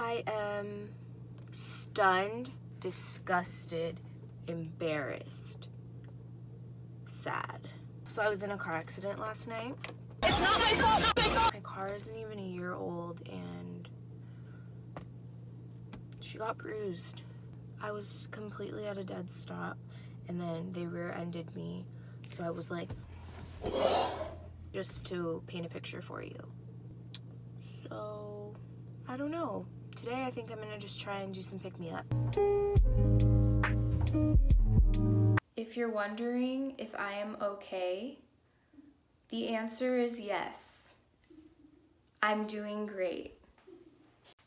I am stunned, disgusted, embarrassed, sad. So I was in a car accident last night. It's not my fault! My car isn't even a year old and she got bruised. I was completely at a dead stop and then they rear-ended me. So I was like, just to paint a picture for you. So, I don't know. Today I think I'm gonna just try and do some pick-me-up. If you're wondering if I am okay, the answer is yes. I'm doing great.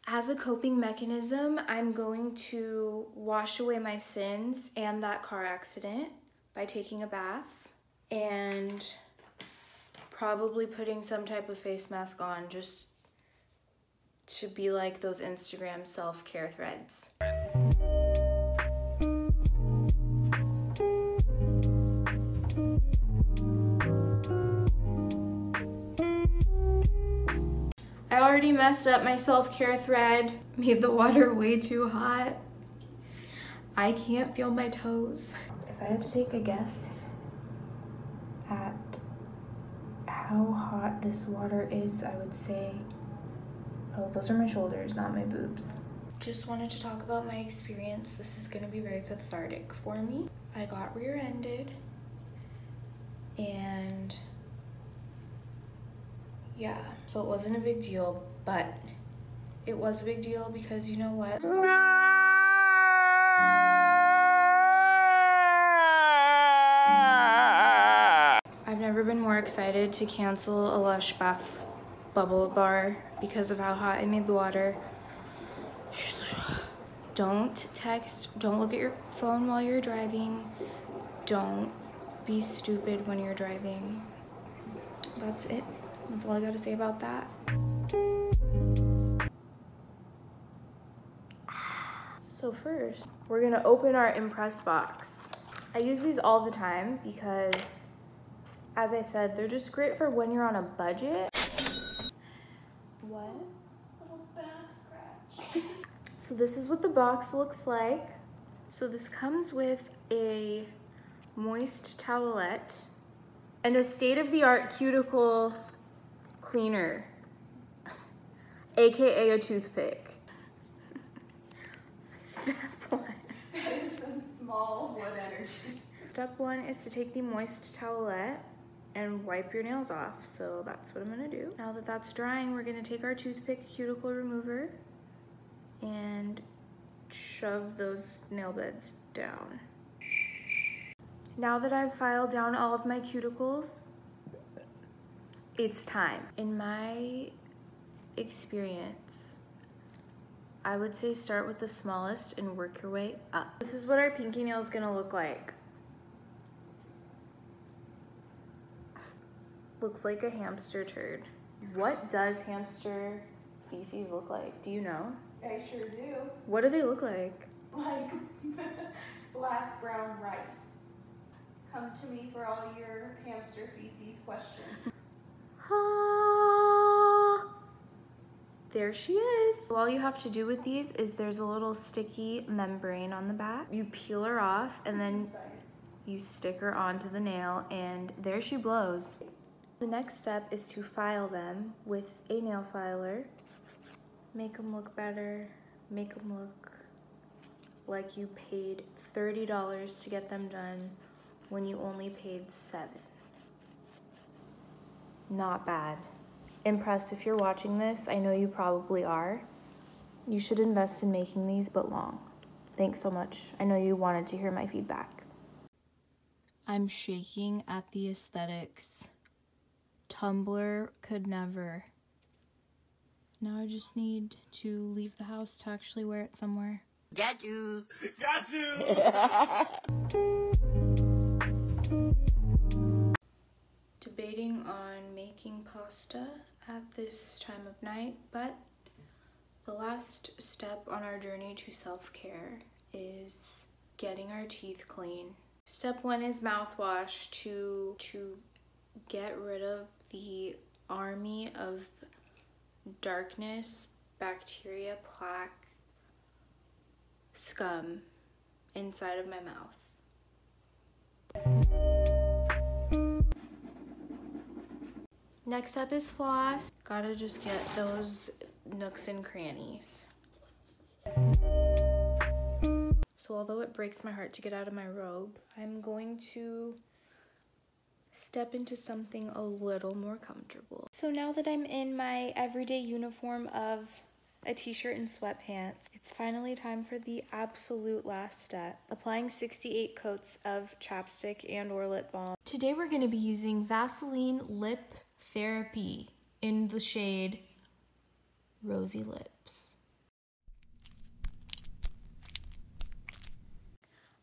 As a coping mechanism, I'm going to wash away my sins and that car accident by taking a bath and probably putting some type of face mask on just to be like those Instagram self-care threads. I already messed up my self-care thread, made the water way too hot. I can't feel my toes. If I had to take a guess at how hot this water is, I would say, oh, those are my shoulders, not my boobs. Just wanted to talk about my experience. This is gonna be very cathartic for me. I got rear-ended and yeah, so it wasn't a big deal, but it was a big deal because you know what? I've never been more excited to cancel a Lush bath bubble bar because of how hot I made the water. Don't text, don't look at your phone while you're driving. Don't be stupid when you're driving. That's it. That's all I gotta say about that. So first, we're gonna open our Impress box. I use these all the time because, as I said, they're just great for when you're on a budget. What? Little back scratch. So this is what the box looks like. So this comes with a moist towelette and a state-of-the-art cuticle cleaner, AKA a toothpick. Step one. That is some small wood energy. Step one is to take the moist towelette and wipe your nails off. So that's what I'm gonna do. Now that that's drying, we're gonna take our toothpick cuticle remover and shove those nail beds down. Now that I've filed down all of my cuticles, it's time. In my experience, I would say start with the smallest and work your way up. This is what our pinky nail is gonna look like. Looks like a hamster turd. What does hamster feces look like? Do you know? I sure do. What do they look like? Like black brown rice. Come to me for all your hamster feces questions. There she is. All you have to do with these is there's a little sticky membrane on the back. You peel her off and then you stick her onto the nail and there she blows. The next step is to file them with a nail filer. Make them look better, make them look like you paid $30 to get them done when you only paid $7. Not bad. Impress, if you're watching this, I know you probably are. You should invest in making these, but long. Thanks so much. I know you wanted to hear my feedback. I'm shaking at the aesthetics. Tumblr could never. Now I just need to leave the house to actually wear it somewhere. Got you! Got you! Debating on making pasta at this time of night, but the last step on our journey to self-care is getting our teeth clean. Step one is mouthwash to get rid of the army of darkness, bacteria, plaque, scum inside of my mouth. Next up is floss. Gotta just get those nooks and crannies. So although it breaks my heart to get out of my robe, I'm going to step into something a little more comfortable. So now that I'm in my everyday uniform of a t-shirt and sweatpants, it's finally time for the absolute last step, applying 68 coats of chapstick and or lip balm. Today we're gonna be using Vaseline Lip Therapy in the shade Rosy Lips.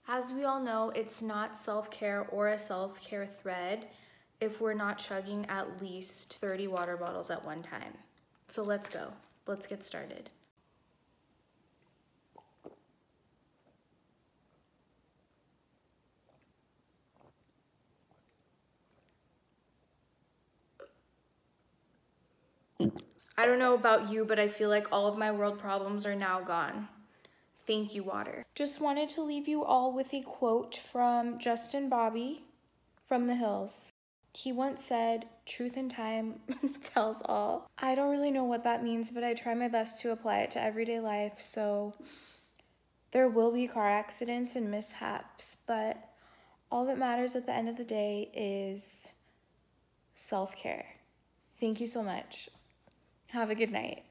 As we all know, it's not self-care or a self-care thread if we're not chugging at least 30 water bottles at one time. So let's go. Let's get started. I don't know about you, but I feel like all of my world problems are now gone. Thank you, water. Just wanted to leave you all with a quote from Justin Bobby from The Hills. He once said, "Truth in time tells all." I don't really know what that means, but I try my best to apply it to everyday life. So there will be car accidents and mishaps, but all that matters at the end of the day is self-care. Thank you so much. Have a good night.